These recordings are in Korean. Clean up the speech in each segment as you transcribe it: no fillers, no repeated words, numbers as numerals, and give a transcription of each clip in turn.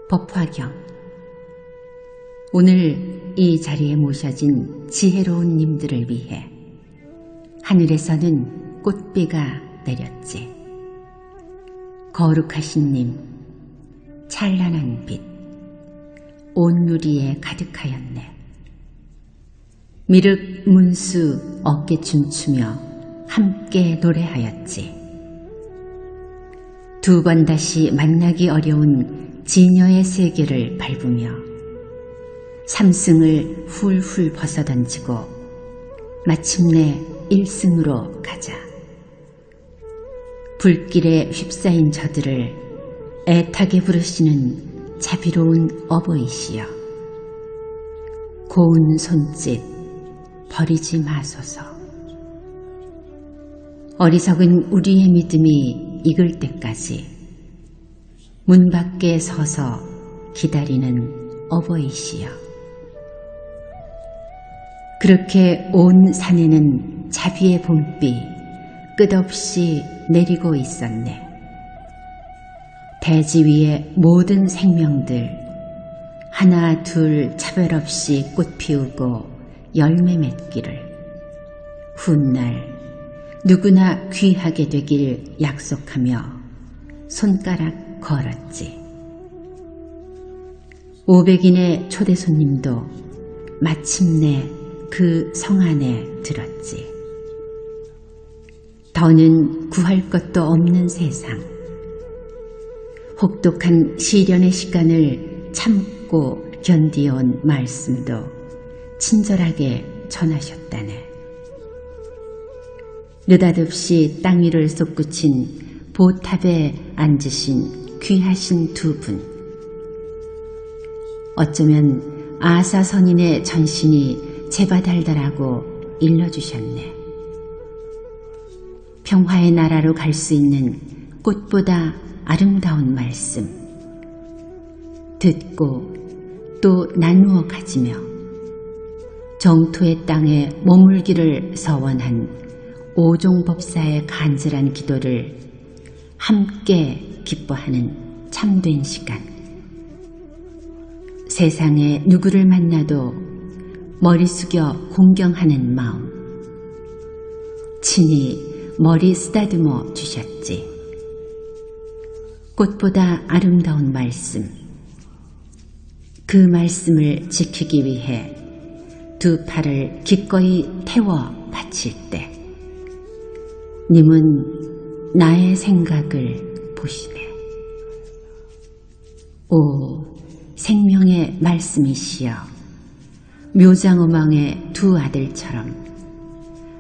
법화경. 오늘 이 자리에 모셔진 지혜로운 님들을 위해 하늘에서는 꽃비가 내렸지. 거룩하신 님, 찬란한 빛, 온 누리에 가득하였네. 미륵 문수 어깨 춤추며 함께 노래하였지. 두 번 다시 만나기 어려운 지녀의 세계를 밟으며 삼승을 훌훌 벗어던지고 마침내 일승으로 가자. 불길에 휩싸인 저들을 애타게 부르시는 자비로운 어버이시여, 고운 손짓 버리지 마소서. 어리석은 우리의 믿음이 익을 때까지 문 밖에 서서 기다리는 어버이시여, 그렇게 온 산에는 자비의 봄비 끝없이 내리고 있었네. 대지 위의 모든 생명들 하나 둘 차별 없이 꽃 피우고 열매 맺기를 훗날 누구나 귀하게 되길 약속하며 손가락 걸었지. 500인의 초대 손님도 마침내 그 성 안에 들었지. 더는 구할 것도 없는 세상, 혹독한 시련의 시간을 참고 견디어온 말씀도 친절하게 전하셨다네. 느닷없이 땅 위를 솟구친 보탑에 앉으신 귀하신 두 분, 어쩌면 아사 선인의 전신이 제바달달하고 일러주셨네. 평화의 나라로 갈 수 있는 꽃보다 아름다운 말씀, 듣고 또 나누어 가지며 정토의 땅에 머물기를 서원한 오종법사의 간절한 기도를 함께 기뻐하는 참된 시간. 세상에 누구를 만나도 머리 숙여 공경하는 마음, 친히 머리 쓰다듬어 주셨지. 꽃보다 아름다운 말씀, 그 말씀을 지키기 위해 두 팔을 기꺼이 태워 바칠 때 님은 나의 생각을 보시네. 오 생명의 말씀이시여, 묘장어망의 두 아들처럼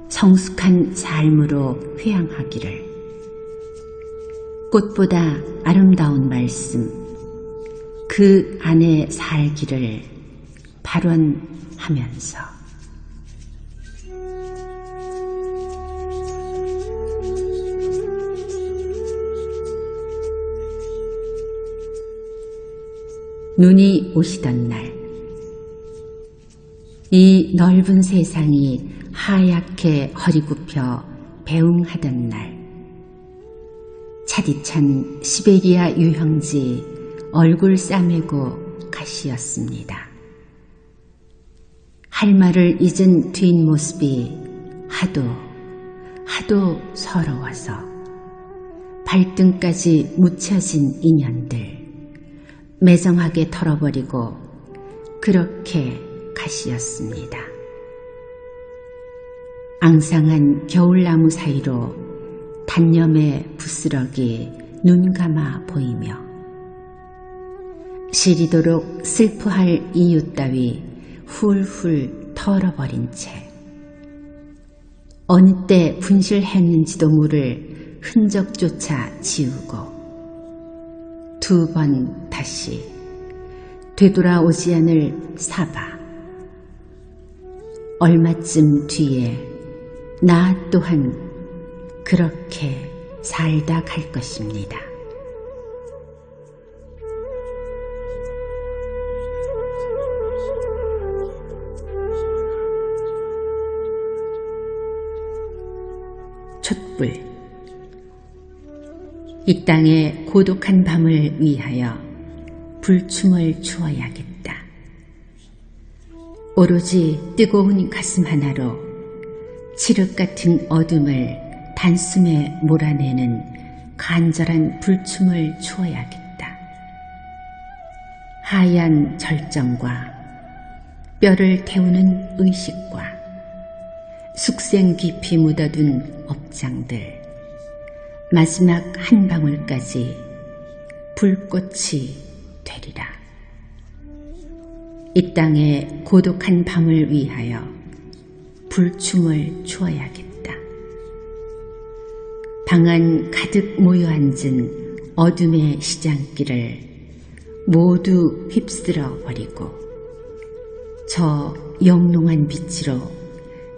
성숙한 삶으로 회양하기를, 꽃보다 아름다운 말씀 그 안에 살기를 발언하면서. 눈이 오시던 날, 이 넓은 세상이 하얗게 허리 굽혀 배웅하던 날, 차디찬 시베리아 유형지 얼굴 싸매고 가시었습니다. 할 말을 잊은 뒷모습이 하도 서러워서 발등까지 묻혀진 인연들 매정하게 털어버리고 그렇게 가시었습니다. 앙상한 겨울나무 사이로 단념의 부스러기 눈 감아 보이며 시리도록 슬퍼할 이유 따위 훌훌 털어버린 채 어느 때 분실했는지도 모를 흔적조차 지우고 두 번 다시 되돌아오지 않을 사바. 얼마쯤 뒤에 나 또한 그렇게 살다 갈 것입니다. 촛불. 이 땅의 고독한 밤을 위하여 불춤을 추어야겠다. 오로지 뜨거운 가슴 하나로 칠흑 같은 어둠을 단숨에 몰아내는 간절한 불춤을 추어야겠다. 하얀 절정과 뼈를 태우는 의식과 숙생 깊이 묻어둔 업장들, 마지막 한 방울까지 불꽃이 되리라. 이 땅의 고독한 밤을 위하여 불춤을 추어야겠다. 방 안 가득 모여 앉은 어둠의 시장길을 모두 휩쓸어 버리고 저 영롱한 빛으로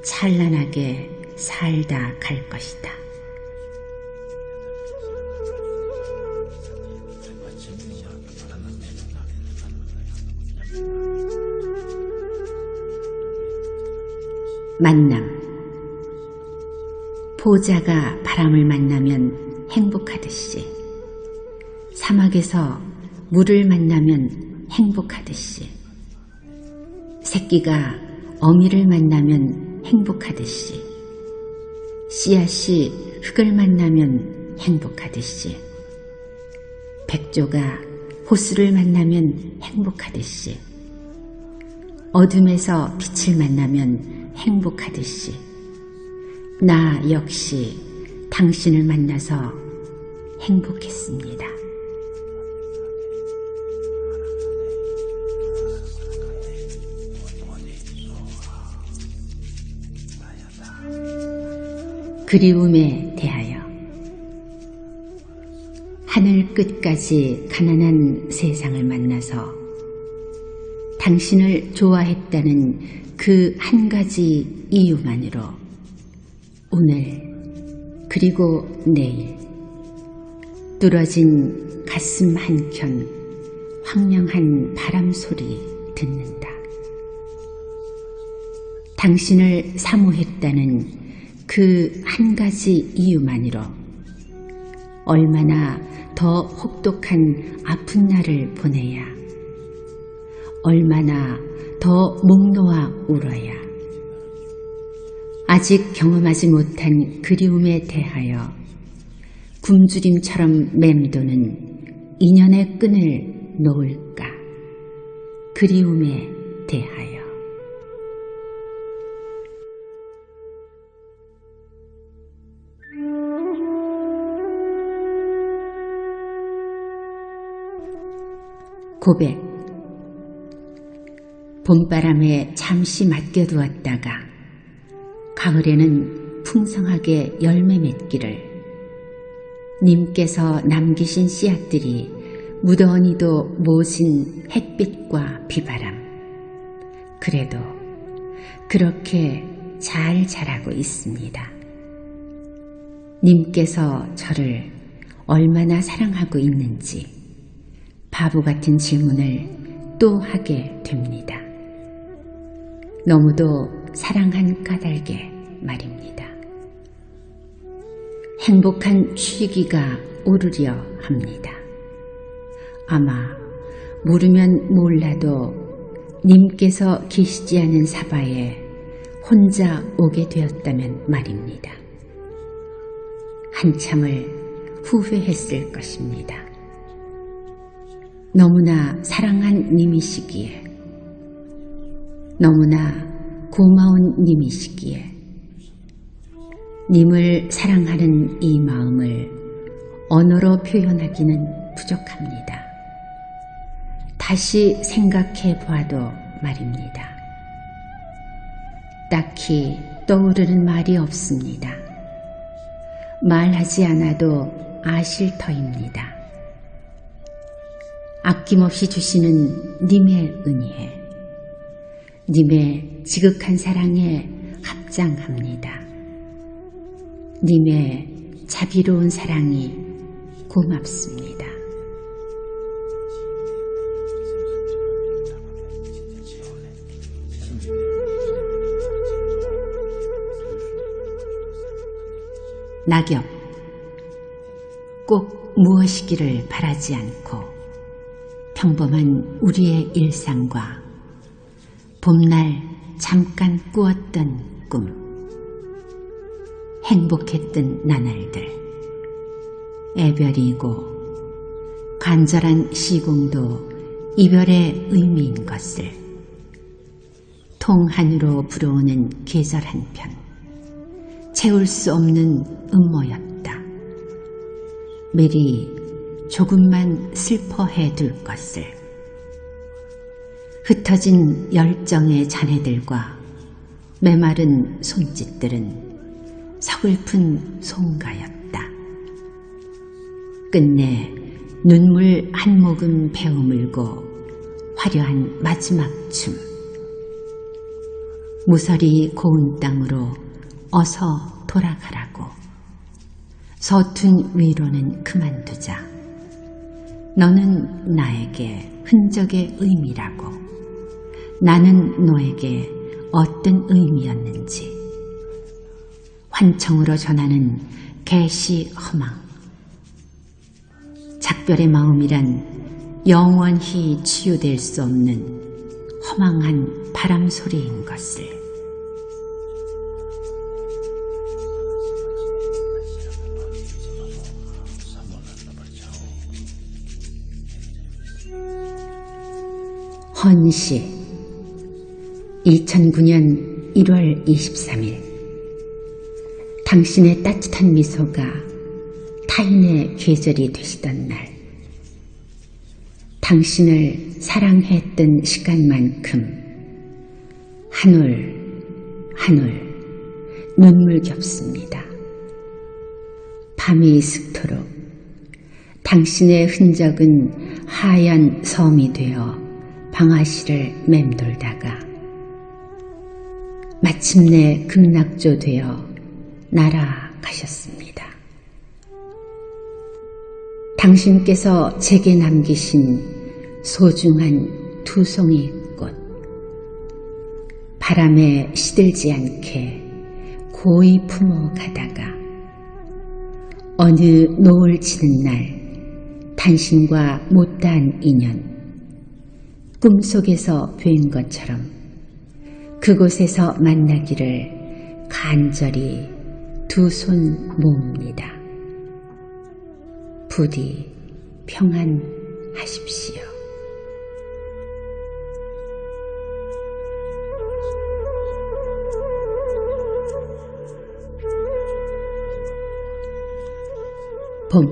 찬란하게 살다 갈 것이다. 만남. 포자가 바람을 만나면 행복하듯이, 사막에서 물을 만나면 행복하듯이, 새끼가 어미를 만나면 행복하듯이, 씨앗이 흙을 만나면 행복하듯이, 백조가 호수를 만나면 행복하듯이, 어둠에서 빛을 만나면 행복하듯이, 나 역시 당신을 만나서 행복했습니다. 그리움에 대하여. 하늘 끝까지 가난한 세상을 만나서 당신을 좋아했다는 그 한 가지 이유만으로 오늘 그리고 내일 뚫어진 가슴 한켠 황량한 바람 소리 듣는다. 당신을 사모했다는 그 한 가지 이유만으로 얼마나 더 혹독한 아픈 날을 보내야, 얼마나 더 목 놓아 울어야, 아직 경험하지 못한 그리움에 대하여 굶주림처럼 맴도는 인연의 끈을 놓을까. 그리움에 대하여. 고백. 봄바람에 잠시 맡겨두었다가 가을에는 풍성하게 열매 맺기를, 님께서 남기신 씨앗들이 무더니도 모진 햇빛과 비바람, 그래도 그렇게 잘 자라고 있습니다. 님께서 저를 얼마나 사랑하고 있는지 바보 같은 질문을 또 하게 됩니다. 너무도 사랑한 까닭에 말입니다. 행복한 쉬기가 오르려 합니다. 아마 모르면 몰라도 님께서 계시지 않은 사바에 혼자 오게 되었다면 말입니다. 한참을 후회했을 것입니다. 너무나 사랑한 님이시기에, 너무나 고마운 님이시기에, 님을 사랑하는 이 마음을 언어로 표현하기는 부족합니다. 다시 생각해 보아도 말입니다. 딱히 떠오르는 말이 없습니다. 말하지 않아도 아실 터입니다. 아낌없이 주시는 님의 은혜에, 님의 지극한 사랑에 합장합니다. 님의 자비로운 사랑이 고맙습니다. 낙엽. 꼭 무엇이기를 바라지 않고 평범한 우리의 일상과 봄날 잠깐 꾸었던 꿈, 행복했던 나날들, 애별이고 간절한 시공도 이별의 의미인 것을 통한으로 불어오는 계절 한편 채울 수 없는 음모였다. 미리 조금만 슬퍼해 둘 것을. 흩어진 열정의 잔해들과 메마른 손짓들은 서글픈 송가였다. 끝내 눈물 한 모금 베어물고 화려한 마지막 춤. 무설이 고운 땅으로 어서 돌아가라고. 서툰 위로는 그만두자. 너는 나에게 흔적의 의미라고. 나는 너에게 어떤 의미였는지. 환청으로 전하는 개시 허망. 작별의 마음이란 영원히 치유될 수 없는 허망한 바람 소리인 것을. 헌시 2009년 1월 23일 당신의 따뜻한 미소가 타인의 계절이 되시던 날, 당신을 사랑했던 시간만큼 한 올 한 올 눈물겹습니다. 밤이 슥도록 당신의 흔적은 하얀 섬이 되어 방아시를 맴돌다가 마침내 극락조되어 날아가셨습니다. 당신께서 제게 남기신 소중한 두 송이 꽃, 바람에 시들지 않게 고이 품어 가다가 어느 노을 지는 날 당신과 못다한 인연, 꿈속에서 뵌 것처럼 그곳에서 만나기를 간절히 두 손 모읍니다. 부디 평안하십시오. 봄.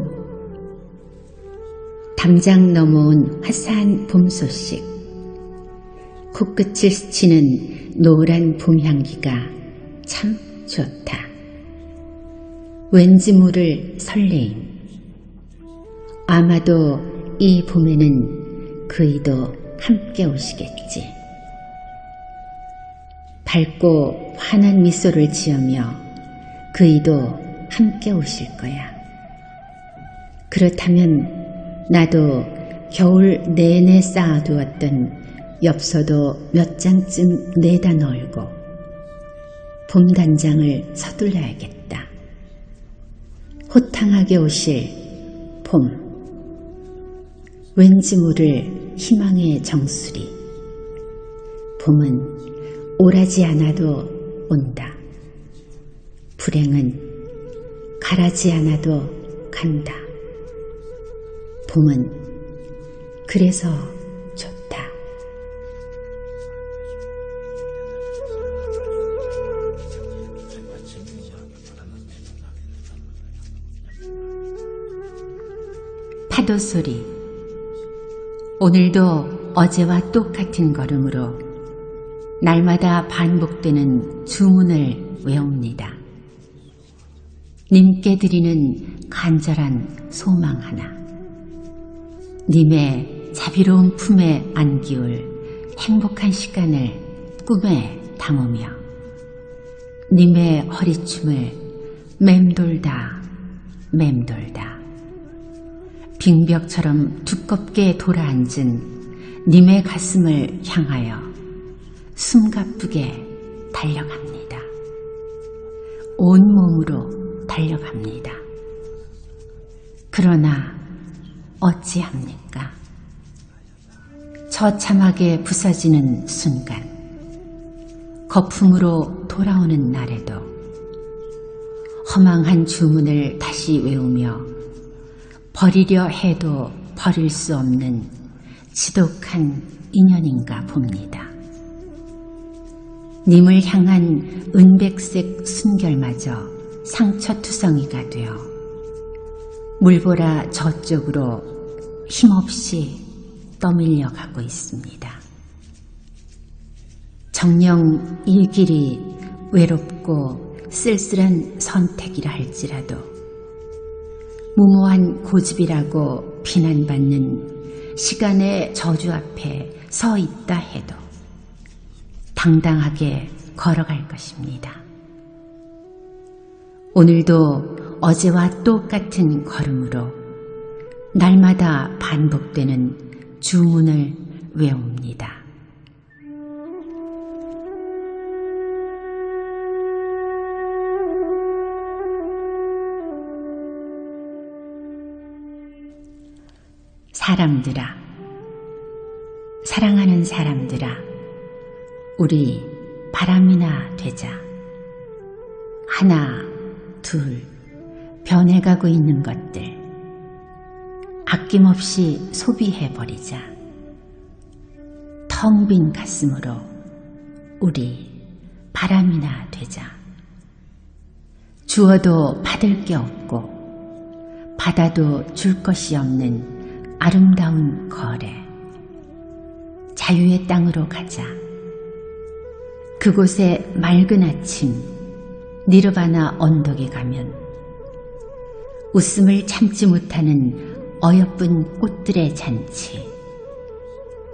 당장 넘어온 화사한 봄 소식. 코끝을 스치는 노란 봄 향기가 참 좋다. 왠지 모를 설레임. 아마도 이 봄에는 그이도 함께 오시겠지. 밝고 환한 미소를 지으며 그이도 함께 오실 거야. 그렇다면 나도 겨울 내내 쌓아두었던 엽서도 몇 장쯤 내다 널고 봄 단장을 서둘러야겠다. 호탕하게 오실 봄. 왠지 모를 희망의 정수리. 봄은 오라지 않아도 온다. 불행은 가라지 않아도 간다. 봄은 그래서 좋다. 파도 소리. 오늘도 어제와 똑같은 걸음으로 날마다 반복되는 주문을 외웁니다. 님께 드리는 간절한 소망 하나. 님의 자비로운 품에 안기울 행복한 시간을 꿈에 담으며 님의 허리춤을 맴돌다 빙벽처럼 두껍게 돌아앉은 님의 가슴을 향하여 숨가쁘게 달려갑니다. 온몸으로 달려갑니다. 그러나 어찌합니까? 처참하게 부서지는 순간, 거품으로 돌아오는 날에도 허망한 주문을 다시 외우며 버리려 해도 버릴 수 없는 지독한 인연인가 봅니다. 님을 향한 은백색 순결마저 상처투성이가 되어 물보라 저쪽으로 힘없이 떠밀려 가고 있습니다. 정녕 이 길이 외롭고 쓸쓸한 선택이라 할지라도 무모한 고집이라고 비난받는 시간의 저주 앞에 서 있다 해도 당당하게 걸어갈 것입니다. 오늘도 어제와 똑같은 걸음으로 날마다 반복되는 주문을 외웁니다. 사람들아, 사랑하는 사람들아, 우리 바람이나 되자. 하나, 둘, 변해가고 있는 것들 아낌없이 소비해버리자. 텅 빈 가슴으로 우리 바람이나 되자. 주어도 받을 게 없고 받아도 줄 것이 없는 아름다운 거래. 자유의 땅으로 가자. 그곳에 맑은 아침 니르바나 언덕에 가면 웃음을 참지 못하는 어여쁜 꽃들의 잔치,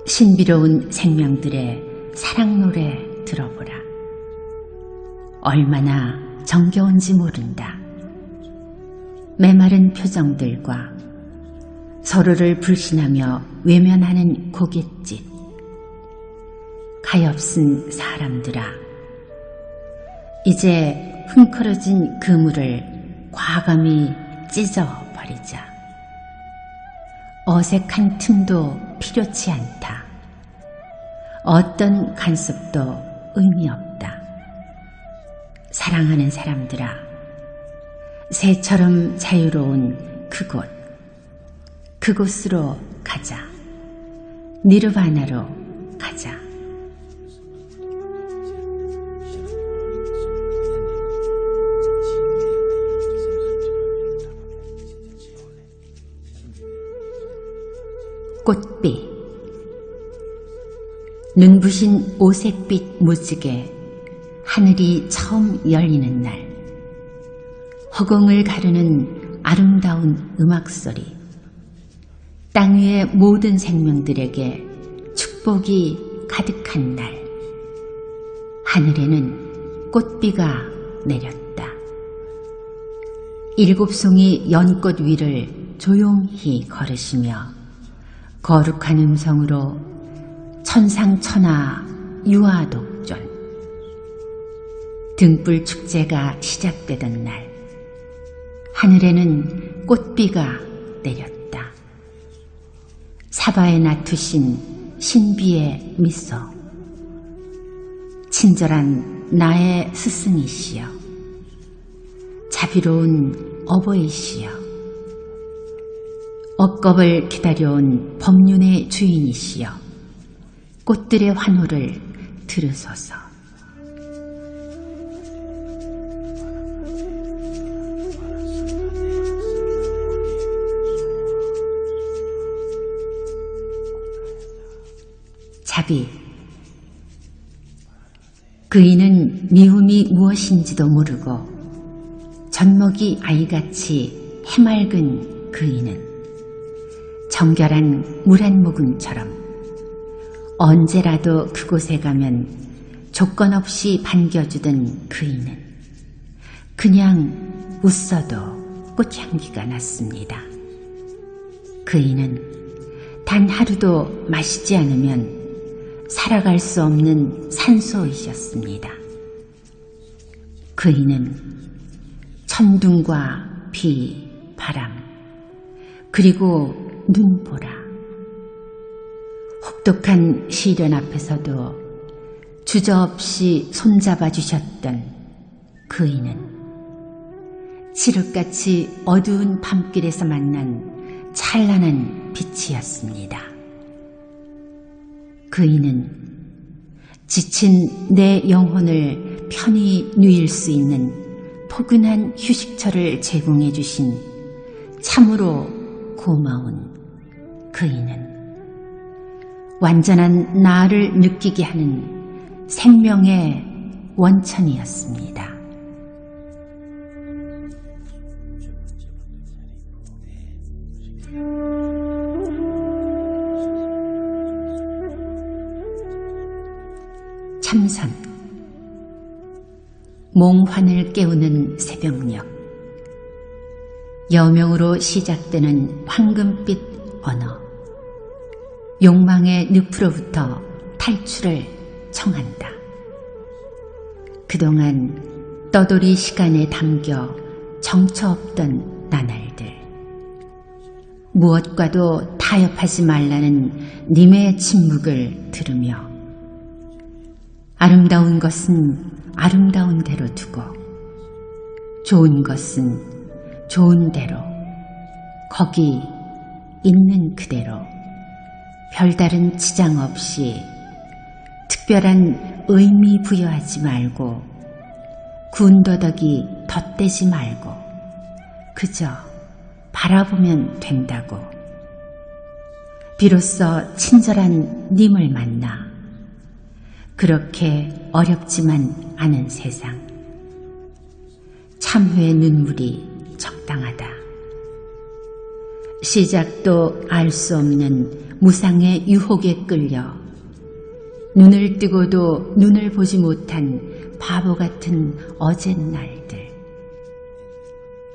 신비로운 생명들의 사랑 노래 들어보라. 얼마나 정겨운지 모른다. 메마른 표정들과 서로를 불신하며 외면하는 고갯짓. 가엾은 사람들아, 이제 흥커러진 그물을 과감히 찢어버리자. 어색한 틈도 필요치 않다. 어떤 간섭도 의미 없다. 사랑하는 사람들아, 새처럼 자유로운 그곳으로 가자. 니르바나로 가자. 꽃비. 눈부신 오색빛 무지개 하늘이 처음 열리는 날, 허공을 가르는 아름다운 음악소리, 땅 위의 모든 생명들에게 축복이 가득한 날, 하늘에는 꽃비가 내렸다. 7송이 연꽃 위를 조용히 걸으시며 거룩한 음성으로 천상천하 유아독존. 등불 축제가 시작되던 날, 하늘에는 꽃비가 내렸다. 사바에 나투신 신비의 미소. 친절한 나의 스승이시여, 자비로운 어버이시여, 억겁을 기다려온 법륜의 주인이시여, 꽃들의 환호를 들으소서. 자비. 그이는 미움이 무엇인지도 모르고 젖먹이 아이같이 해맑은 그이는 정결한 물 한 모금처럼 언제라도 그곳에 가면 조건 없이 반겨주던 그이는 그냥 웃어도 꽃향기가 났습니다. 그이는 단 하루도 마시지 않으면 살아갈 수 없는 산소이셨습니다. 그이는 천둥과 비, 바람, 그리고 눈보라, 혹독한 시련 앞에서도 주저없이 손잡아 주셨던 그이는 칠흑같이 어두운 밤길에서 만난 찬란한 빛이었습니다. 그이는 지친 내 영혼을 편히 누일 수 있는 포근한 휴식처를 제공해 주신 참으로 고마운 그이는 완전한 나를 느끼게 하는 생명의 원천이었습니다. 참선 몽환을 깨우는 새벽녘 여명으로 시작되는 황금빛 언어 욕망의 늪으로부터 탈출을 청한다. 그동안 떠돌이 시간에 담겨 정처 없던 나날들 무엇과도 타협하지 말라는 님의 침묵을 들으며 아름다운 것은 아름다운 대로 두고 좋은 것은 좋은 대로 거기 있는 그대로 별다른 지장 없이 특별한 의미 부여하지 말고 군더더기 덧대지 말고 그저 바라보면 된다고 비로소 친절한 님을 만나 그렇게 어렵지만 않은 세상 참회의 눈물이 적당하다. 시작도 알 수 없는 무상의 유혹에 끌려 눈을 뜨고도 눈을 보지 못한 바보 같은 어제 날들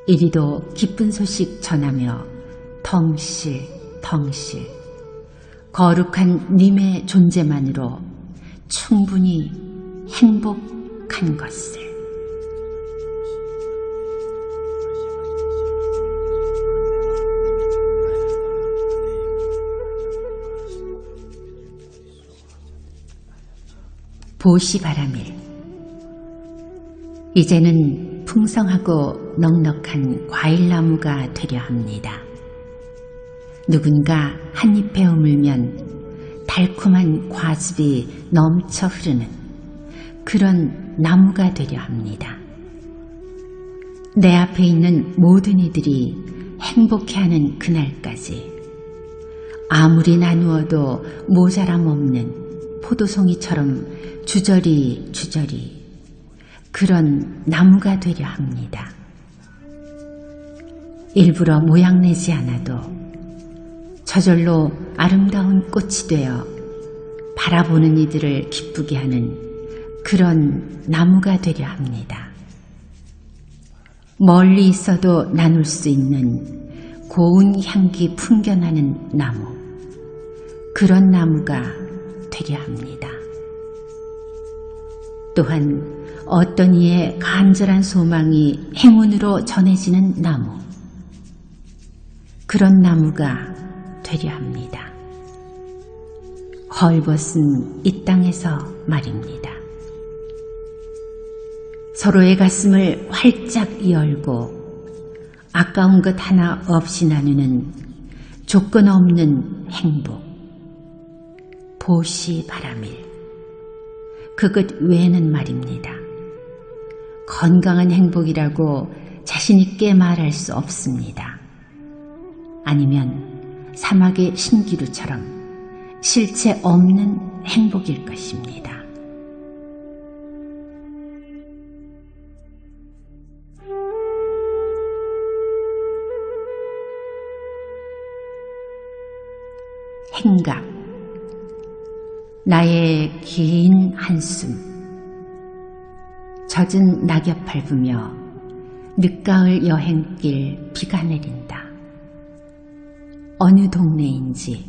이리도 기쁜 소식 전하며 덩실 거룩한 님의 존재만으로 충분히 행복한 것을 보시바라밀 이제는 풍성하고 넉넉한 과일나무가 되려 합니다. 누군가 한 잎에 오물면 달콤한 과즙이 넘쳐 흐르는 그런 나무가 되려 합니다. 내 앞에 있는 모든 이들이 행복해하는 그날까지 아무리 나누어도 모자람 없는 포도송이처럼 주저리 그런 나무가 되려 합니다. 일부러 모양내지 않아도 저절로 아름다운 꽃이 되어 바라보는 이들을 기쁘게 하는 그런 나무가 되려 합니다. 멀리 있어도 나눌 수 있는 고운 향기 풍겨나는 나무, 그런 나무가 되려 합니다. 또한 어떤 이의 간절한 소망이 행운으로 전해지는 나무, 그런 나무가 되려 합니다. 헐벗은 이 땅에서 말입니다. 서로의 가슴을 활짝 열고 아까운 것 하나 없이 나누는 조건 없는 행복, 보시바라밀, 그것 외에는 말입니다. 건강한 행복이라고 자신있게 말할 수 없습니다. 아니면 사막의 신기루처럼 실체 없는 행복일 것입니다. 행각, 나의 긴 한숨, 젖은 낙엽 밟으며 늦가을 여행길 비가 내린다. 어느 동네인지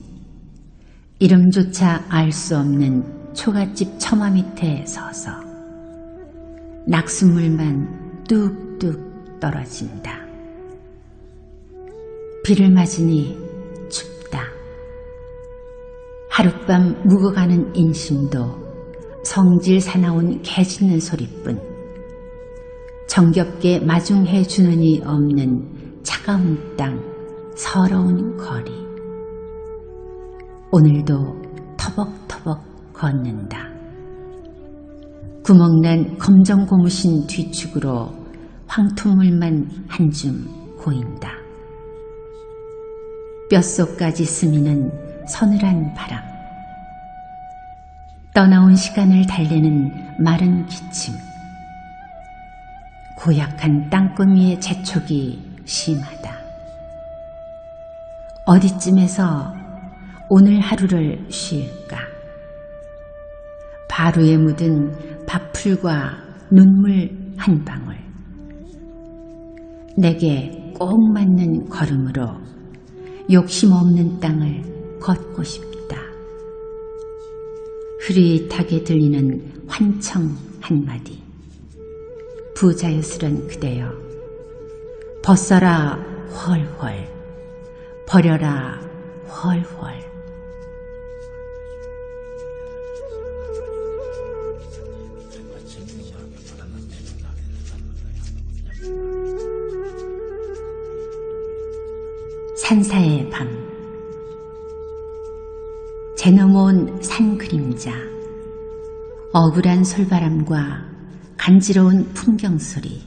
이름조차 알 수 없는 초가집 처마 밑에 서서 낙숫물만 뚝뚝 떨어진다. 비를 맞으니 춥다. 하룻밤 묵어가는 인심도 성질 사나운 개 짖는 소리뿐 정겹게 마중해 주는 이 없는 차가운 땅, 서러운 거리. 오늘도 터벅터벅 걷는다. 구멍난 검정 고무신 뒤축으로 황토물만 한 줌 고인다. 뼛속까지 스미는 서늘한 바람. 떠나온 시간을 달래는 마른 기침. 고약한 땅거미의 재촉이 심하다. 어디쯤에서 오늘 하루를 쉴까? 바루에 묻은 밥풀과 눈물 한 방울. 내게 꼭 맞는 걸음으로 욕심 없는 땅을 걷고 싶다. 흐릿하게 들리는 환청 한마디. 부자유스런 그대여, 벗어라 훨훨, 버려라 훨훨. 산사의 밤. 재 넘어온 산 그림자, 억울한 솔바람과 간지러운 풍경 소리.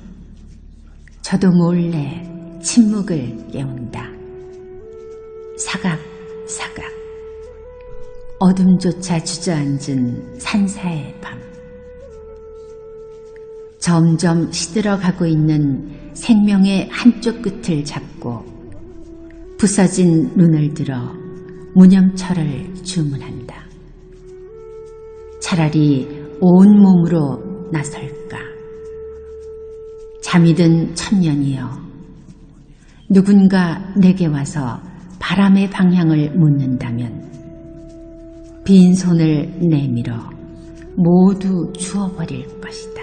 저도 몰래 침묵을 깨운다. 사각사각 어둠조차 주저앉은 산사의 밤. 점점 시들어가고 있는 생명의 한쪽 끝을 잡고 부서진 눈을 들어 무념철을 주문한다. 차라리 온몸으로 나설까. 잠이 든 천년이여, 누군가 내게 와서 바람의 방향을 묻는다면 빈손을 내밀어 모두 주워버릴 것이다.